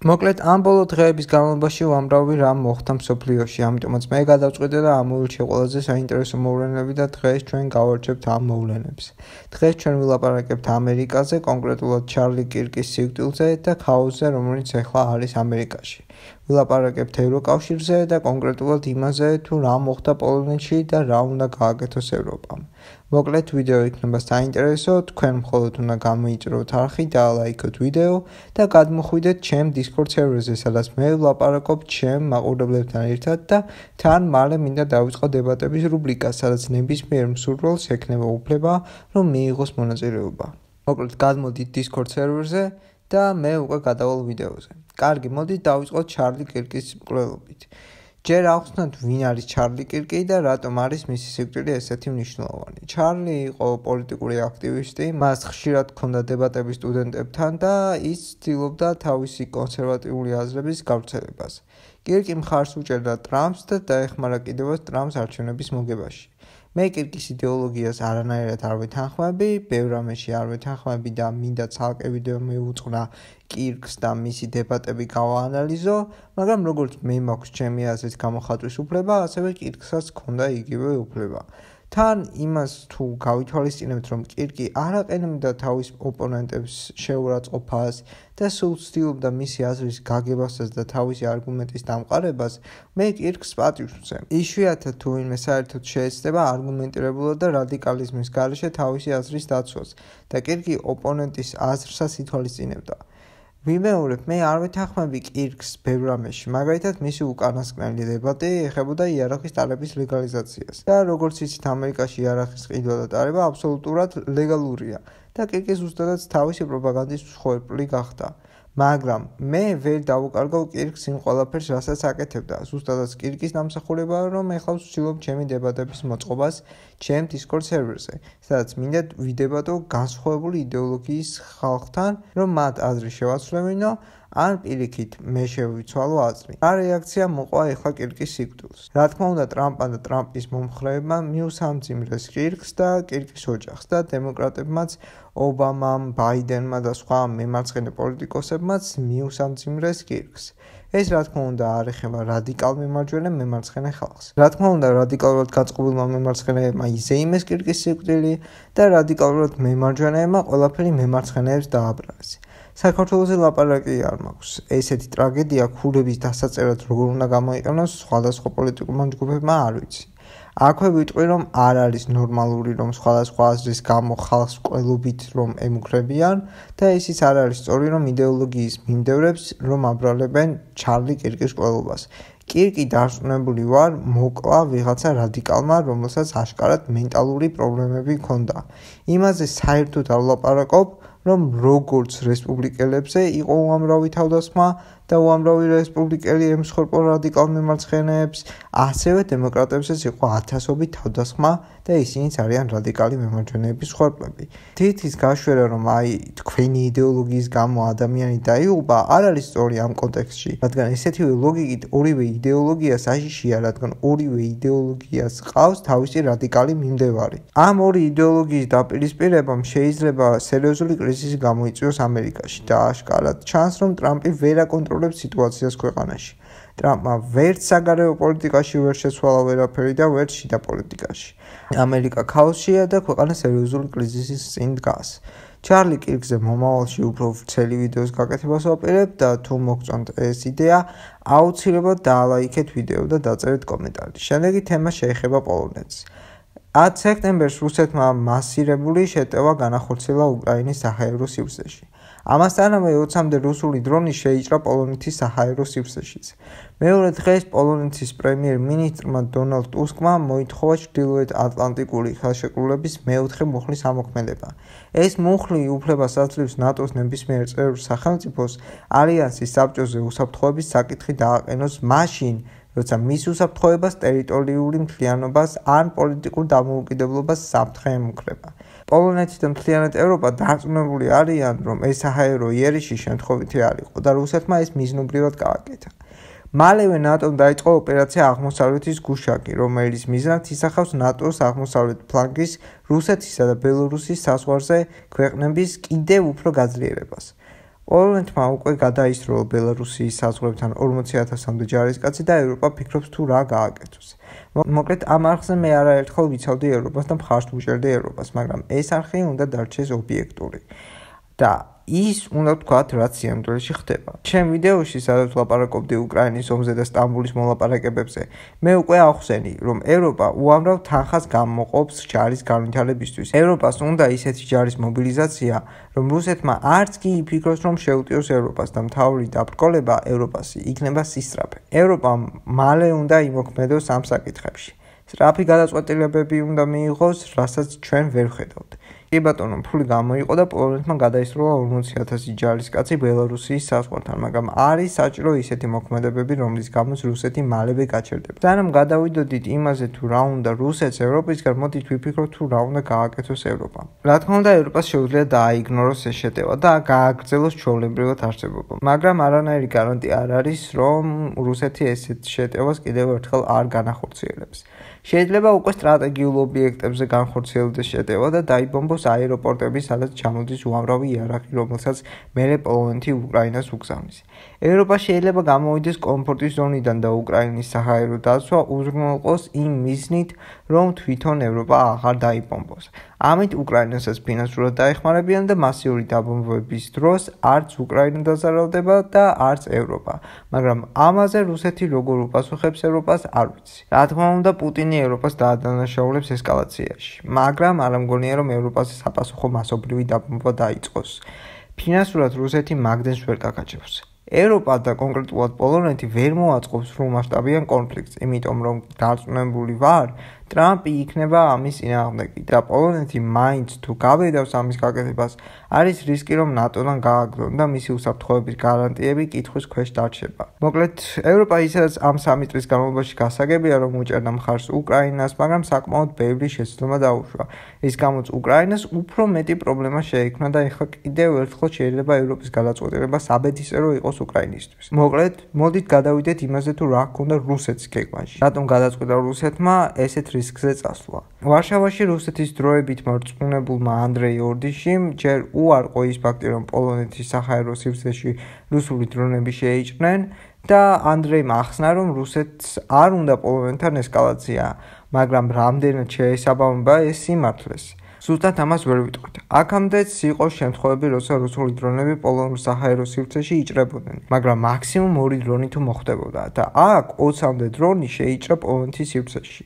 მოკლედ ამ ბოლო დღეების განმავლობაში უამრავი რამ მოხდა მსოფლიოში, ამიტომაც მე გადავწყვიტე და ამოვირჩიე ყველაზე საინტერესო მოვლენები და დღეს ჩვენ გავარჯებთ ამ მოვლენებს. დღეს ჩვენ ვილაპარაკებთ ამერიკაზე, კონკრეტულად ჩარლი კირკის სიკვდილზე და ქაოსზე, რომელიც ახლა არის ამერიკაში. ვილაპარაკებთ ევროკავშირზე და კონკრეტულად იმაზე, თუ რა მოხდა პოლონეთში და რა უნდა გააკეთოს ევროპამ. მოკლედ ვიდეო იქნება საინტერესო, თქვენ მხოლოდ უნდა გამოიწვიოთ არხი და ლაიქოთ ვიდეო და გადმოხვიდეთ ჩემ Discord server-ზე, სადაც მე ვლაპარაკობ ჩემ მაყურებლებთან ერთად და თან მალე მინდა დავიწყო დებატების რუბრიკა, სადაც ნებისმიერ მსურველს ექნება უფლება, რომ მიიღოს მონაწილეობა. მოკლედ გადმოდით Discord server-ზე და მე უკვე გადავალ ვიდეოზე. კარგი, მოდით დავიწყოთ ჩარლი კირკის მკვლელობით. ჯერ ავხსნათ ვინ არის ჩარლი კირკი და რატომ არის მისი სიკვდილი ესეთი მნიშვნელოვანი. ჩარლი იყო პოლიტიკური აქტივისტი, მას ხშირად ჰქონდა დებატები სტუდენტებთან და ის ცდილობდა თავისი კონსერვატიული აზრების გავრცელებას. კირკი მხარს უჭერდა ტრამპს და დაეხმარა კიდევაც ტრამპს არჩევნების მოგებაში. მე კირკის იდეოლოგიას არანაირად არ ვეთანხმები, ბევრ რამეში არ ვეთანხმები და მინდა ცალკე ვიდეო მივუწყნა კირკს და მისი დებატები გავაანალიზო, მაგრამ როგორც მე მაქვს ჩემი აზრის გამოხატვის უფლება, ასევე კირკსაც ჰქონდა იგივე უფლება. თან იმას თუ გავითვალისწინებთ, რომ კირკი არ აყენებდა თავის ოპონენტებს შეურაცხყოფას და სულ ცდილობდა მისი აზრის გაგებასაც და თავისი არგუმენტის დამყარებას, მე კირკს პატივს ვცემ. იშვიათად თუ ვინმე საერთოდ შეეცდება არგუმენტირებულად და რადიკალიზმის გარეშე თავისი აზრის დაცვას და კირკი ოპონენტის აზრსაც ითვალისწინებდა. ვიმეორებ, მე არ ვეთანხმები კირკს ბევრ რამეში, მაგალითად მისი უკანასკნელი დებატი ეხებოდა იარაღის ტარების ლეგალიზაციას და როგორც იცით, ამერიკაში იარაღის ყიდვა და ტარება აბსოლუტურად ლეგალურია და კირკი ზუსტადაც თავისი პროპაგანდის მსხვერპლი გახდა. მაგრამ მე ვერ დავუკარგავ კირკს იმ ყველაფერს, რასაც აკეთებდა. ზუსტადაც კირკის დამსახურებაა, რომ ეხლა ვცდილობ ჩემი დებატების მოწყობას ჩემ Discord server-ზე, სადაც მინდა ვიდებატო განსხვავებული იდეოლოგიის ხალხთან, რომ მათ აზრი შევაცვლევინო, ან პირიქით მე შევიცვალო აზრი. რა რეაქცია მოყვა ეხლა კირკის სიკვდილს? რა თქმა უნდა, ტრამპმა და ტრამპის მომხრეებმა მიუსამძიმრეს კირკს და კირკის ოჯახს და დემოკრატებმაც, ობამამ, ბაიდენმა და სხვა მემარცხენე პოლიტიკოსებმაც მიუსამძიმრეს კირკს. ეს რა თქმა უნდა არ ეხება რადიკალ მემარცხენე ხალხს. რა თქმა უნდა, რადიკალურად გაწყობილმა მემარცხენეებმა იზეიმეს კირკის სიკვდილი და რადიკალურად მემარჯვენეებმა ყველაფერი მემარცხენეებს დააბრალეს. საქართველოზე ლაპარაკი არ მაქვს. ესეთი ტრაგედია ქულების დასაწერად როგორ უნდა გამოიყენოს სხვადასხვა პოლიტიკურმა ჯგუფებმა არ ვიცი. აქვე ვიტყვი, რომ არ არის ნორმალური, რომ სხვადასხვა აზრის გამო ხალხს მკვლელობით რომ ემუქრებიან და ისიც არ არის სწორი, რომ იდეოლოგიის მიმდევრებს რომ აბრალებენ ჩარლი კირკის მკვლელობას. კირკი დარწმუნებული ვარ, მოკლა ვიღაცა რადიკალმა, რომელსაც აშკარად მენტალური პრობლემები ჰქონდა. იმაზე საერთოდ არ ვლაპარაკობ, რომ როგორც რესპუბლიკელებზე იყო უამრავი თავდასხმა და უამრავი რესპუბლიკელი ემსხვერპლო რადიკალ მემარცხენეებს, ასევე დემოკრატებსაც იყო ათასობით თავდასხმა და ისინიც არიან რადიკალი მემარჯვენეების მსხვერპლები. თითის გაშვერა, რომ თქვენი იდეოლოგიის გამო ადამიანი დაიღუპა, არ არის სწორი ამ კონტექსტში, რადგან ესეთივე ლოგიკით ორივე იდეოლოგია საშიშია, რადგან ორივე იდეოლოგიას ყავს თავისი რადიკალი მიმდევარი. ამ ორი იდეოლოგიის დაპირისპირებამ შეიძლება სერიოზული კრიზისი გამოიწვიოს ამერიკაში და აშკარად ჩანს, რომ ტრამპი ვერ აკონტროლებს სიტუაციას ქვეყანაში. ტრამპმა ვერც საგარეო პოლიტიკაში ვერ შეცვალა ვერაფერი და ვერც შიდა პოლიტიკაში. ამერიკა ქაოსშია და ქვეყანა სერიოზული კრიზისის წინ დგას. ჩარლი კირკზე მომავალში უფრო ვრცელი ვიდეოს გაკეთებას ვაპირებ და თუ მოგწონთ ეს იდეა, აუცილებლად დაალაიქეთ ვიდეო და დაწერეთ კომენტარი. შემდეგი თემა შეეხება პოლონეთს. 10 სექტემბერს რუსეთმა მასირებული შეტევა განახორციელა უკრაინის საჰაერო სივრცეში. ამასთანავე 20-მდე რუსული დრონი შეიჭრა პოლონეთის საჰაერო სივრცეშიც. მეორე დღეს პოლონეთის პრემიერ-მინისტრმა დონალდ ტუსკმა მოითხოვა ჩრდილოეთ ატლანტიკური ხელშეკრულების მეოთხე მუხლის ამოქმედება. ეს მუხლი უფლებას აძლევს ნატოს ნებისმიერ წევრ სახელმწიფოს ალიანსის საბჭოზე უსაფრთხოების საკითხი დააყენოს მაშინ, როცა მის უსაფრთხოებას ტერიტორიული მთლიანობას ან პოლიტიკურ დამოუკიდებლობას საფრთხე ემუქრება. პოლონეთი და მთლიანად ევროპა დარწმუნებული არიან, რომ ეს საჰაერო იერიში შემთხვევითი არ იყო და რუსეთმა ეს მიზნობრივად გააკეთა. მალევე ნატომ დაიწყო ოპერაცია აღმოსავლეთის გუშაკი, რომელიც მიზნად ისახავს ნატოს აღმოსავლეთ ფლანგის რუსეთისა და ბელორუსის საზღვარზე ქვეყნების კიდევ უფრო გაძლიერებას. პოლონეთმა უკვე გადაისროლა ბელარუსიის საზღვრებთან 40,000-მდე ჯარისკაცი და ევროპა ფიქრობს თუ რა გააკეთოს. მოკლედ ამ არხზე მე არაერთხელ ვიცავდი ევროპას და მხარს ვუჭერდი ევროპას, მაგრამ ეს არხი უნდა დარჩეს ობიექტური. და ის უნდა ვთქვათ, რაც სიამოვნებაში ხდება. ჩემ ვიდეოში, სადაც ვლაპარაკობდი უკრაინის ომზე და სტამბულის მოლაპარაკებებზე, მე უკვე ავხსენი, რომ ევროპა უამრავ თანხას გამოყოფს ჯარის განვითარებისთვის. ევროპას უნდა ისეთი ჯარის მობილიზაცია, რომ რუსეთმა არც კი იფიქროს, რომ შეუტიოს ევროპას და მთავარი დაბრკოლება ევროპასი იქნება სისწრაფე. ევროპამ მალე უნდა იმოქმედოს ამ საკითხებში. სწრაფი გადაწყვეტილებები უნდა მიიღოს, რასაც ჩვენ ვერ ვხედავთ. კი ბატონო, ფული გამოიყო და პოლონეთმა გადაისროლა 40,000 ჯარისკაცი ბელარუსიის საზღვართან, მაგრამ არის საჭირო ისეთი მოქმედებები, რომლის გამოც რუსეთი მალევე გაჩერდება. სანამ გადავიდოდით იმაზე, თუ რა უნდა რუსეთს ევროპისგან, მოდით ვიფიქროთ, თუ რა უნდა გააკეთოს ევროპამ. რა თქმა უნდა, ევროპას შეუძლია დააიგნოროს ეს შეტევა და გააგრძელოს ჩვეულებრივად არსებობა. მაგრამ არანაირი გარანტია არ არის, რომ რუსეთი ესეთ შეტევას კიდევ ერთხელ არ განახორციელებს. შეიძლება უკვე სტრატეგიულ ობიექტებზე განხორციელდეს შეტევა და დაიბომბოს აეროპორტები, სადაც ჩამოდის უამრავი იარაღი, რომელსაც მერე პოლონეთი უკრაინას უგზავნის. ევროპა შეიძლება გამოვიდეს კომფორტის ზონიდან და უკრაინის საჰაერო დაცვა უზრუნველყოს იმ მიზნით, რომ თვითონ ევროპა აღარ დაიბომბოს. ამით უკრაინასაც ფინანსურად დაეხმარებიან და მასიური დაბომბვების დროს არც უკრაინა დაზარალდება და არც ევროპა. მაგრამ ამაზე რუსეთი როგორ უპასუხებს ევროპას არ ვიცი. რა თქმა უნდა, პუტინი ევროპას დაადანაშაულებს ესკალაციაში, მაგრამ არ ამგონია, რომ ევროპას საპასუხო მასობრივი დაბომბვა დაიწყოს. ფინანსურად რუსეთი მაგდენს ვერ გაგაჩერებს. ევროპა და კონკრეტულად პოლონეთი ვერ მოაწყობს სრულმასშტაბიან კონფლიქტს, იმიტომ რომ დარწმუნებული ვარ, ტრამპი იქნება ამის წინააღმდეგი და პოლონეთი მაინც თუ გავედავს ამის გაკეთებას, არის რისკი, რომ ნატოდან გააგდონ და მისი უსაფრთხოების გარანტიები კითხვის ქვეშ დარჩება. მოკლედ, ევროპა ისედაც ამ 3 წლის განმავლობაში გასაგებია, რომ უჭერდა მხარს უკრაინას, მაგრამ საკმაოდ ბევრი შეცდომა დაუშვა. რის გამოც უკრაინას უფრო მეტი პრობლემა შეექმნა და ეხლა კიდევ ერთხელ შეიძლება ევროპის გადაწყვეტილება საბედისწერო იყოს უკრაინისთვის. მოკლედ, მოდით გადავიდეთ იმაზე, თუ რა ჰქონდა რუსეთის გეგმაში. რატომ გადაწყვიტა რუსეთმა ესეთ რისკზე წასვლა. ვარშავაში რუსეთის დროებით მორწმუნებულმა ანდრეი ორდიშიმ ჯერ უარყო ის ფაქტი, რომ პოლონეთის საჰაერო სივრცეში რუსული დრონები შეიჭრნენ და ანდრეიმ ახსნა, რომ რუსეთს არ უნდა პოლონეთთან ესკალაცია, მაგრამ რამდენად შეესაბამება ეს სიმართლეს. ზუსტად ამას ვერ ვიტყვით. აქამდეც იყო შემთხვევები, როცა რუსული დრონები პოლონურ საჰაერო სივრცეში იჭრებოდნენ, მაგრამ მაქსიმუმ 2 დრონი თუ მოხდებოდა და აქ 20-მდე დრონი შეიჭრა პოლონეთის სივრცეში.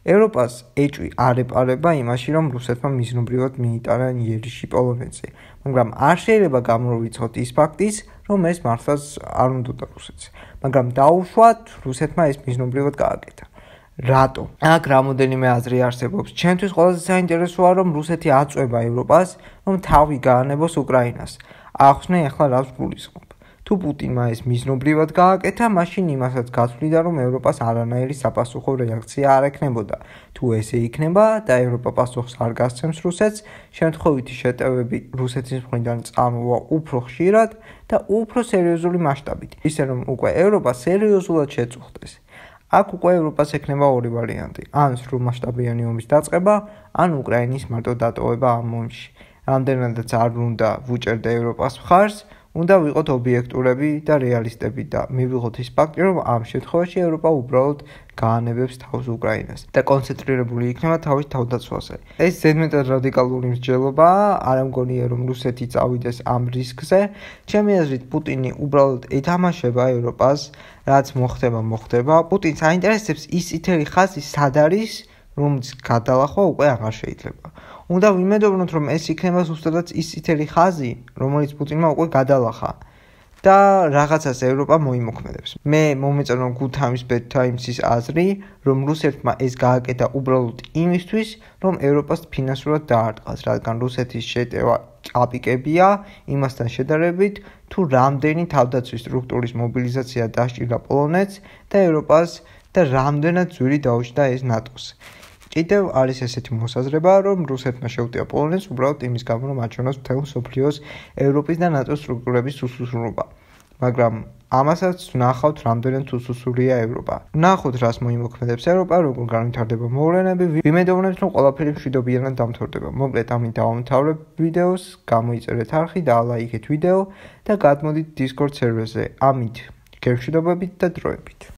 ევროპას ეჭვი არ ეპარება იმაში, რომ რუსეთმა მიზნობრივად მიიტანა იერიში პოლონეთზე, მაგრამ არ შეიძლება გამოვიწყოთ ის ფაქტის, რომ ეს მართლაც არ უნდა რუსეთს, მაგრამ დაუშვათ რუსეთმა ეს მიზნობრივად გააკეთა. რატო? აქ რამოდენიმე აზრი არსებობს. ჩემთვის ყველაზე საინტერესოა, რომ რუსეთი აწვება ევროპას, რომ თავი გაანებოს უკრაინას. ახსნე ახლა რას გულისხმობ. თუ პუტინმა ეს მიზნობრივად გააკეთა, მაშინ იმასაც გაცვლიდა, რომ ევროპას არანაირი საპასუხო რეაქცია არ ექნებოდა. თუ ესე იქნება და ევროპა პასუხს არ გასცემს რუსეთს, შემთხვევითი შეტევები რუსეთის მხრიდან წამოვა უფრო ხშირად და უფრო სერიოზული მასშტაბით, ისე რომ უკვე ევროპა სერიოზულად შეწუხდეს. აქ უკვე ევროპას ექნება 2 ვარიანტი: ან სრულმასშტაბიანი ომის დაწყება, ან უკრაინის მარტო დატოვება ამ ომში. რამდენადაც არ უნდა ვუჭერდა ევროპას მხარს, უნდა ვიყოთ ობიექტურები და რეალისტები და მივიღოთ ის ფაქტი, რომ ამ შემთხვევაში ევროპა უბრალოდ გაანებებს თავს უკრაინას და კონცენტრირებული იქნება თავის თავდაცვაზე. ეს ზედმეტად რადიკალური მსჯელობაა, არ ამგონია, რომ რუსეთი წავიდეს ამ რისკზე. ჩემი აზრით, პუტინი უბრალოდ ეთამაშება ევროპას, რაც მოხდება. პუტინს აინტერესებს ის წითელი ხაზი სად არის, რომლის გადალახვა უკვე აღარ შეიძლება. უნდა ვიმედოვნოთ, რომ ეს იქნება ზუსტადად ის წითელი ხაზი, რომელიც პუტინმა უკვე გადალახა და რაღაცას ევროპა მოიმოქმედებს. მე მომეწონა გუთამის ბედთაიმსის აზრი, რომ რუსეთმა ეს გააკეთა უბრალოდ იმისთვის, რომ ევროპას ფინანსურად დაარტყას, რადგან რუსეთის შეტევა აპიკებია იმასთან შედარებით, თუ რამდენი თავდაცვის სტრუქტურის მობილიზაცია დასჭირდა პოლონეთს და ევროპას და რამდენად ძვირი დაუშვა ეს ნატოს. კიდევ არის ესეთი მოსაზრება, რომ რუსეთმა შეუტია პოლონეთს უბრალოდ იმის გამო, რომ აჩვენოს მთელ მსოფლიოს ევროპის და ნატოს სტრუქტურების უსუსრულობა. მაგრამ ამასაც ვნახავთ, რამდენად უსუსურია ევროპა. ვნახოთ, რას მოიმოქმედებს ევროპა, როგორ განვითარდება მოვლენები. ვიმედოვნებთ, რომ ყველაფერი მშვიდობიანად დამთავრდება. მოკლედ, ამით დავამთავრებ ვიდეოს, გამოიწერეთ არხი და ლაიქეთ ვიდეო და გადმოდით Discord სერვერზე. ამით გემშვიდობებით და დროებით.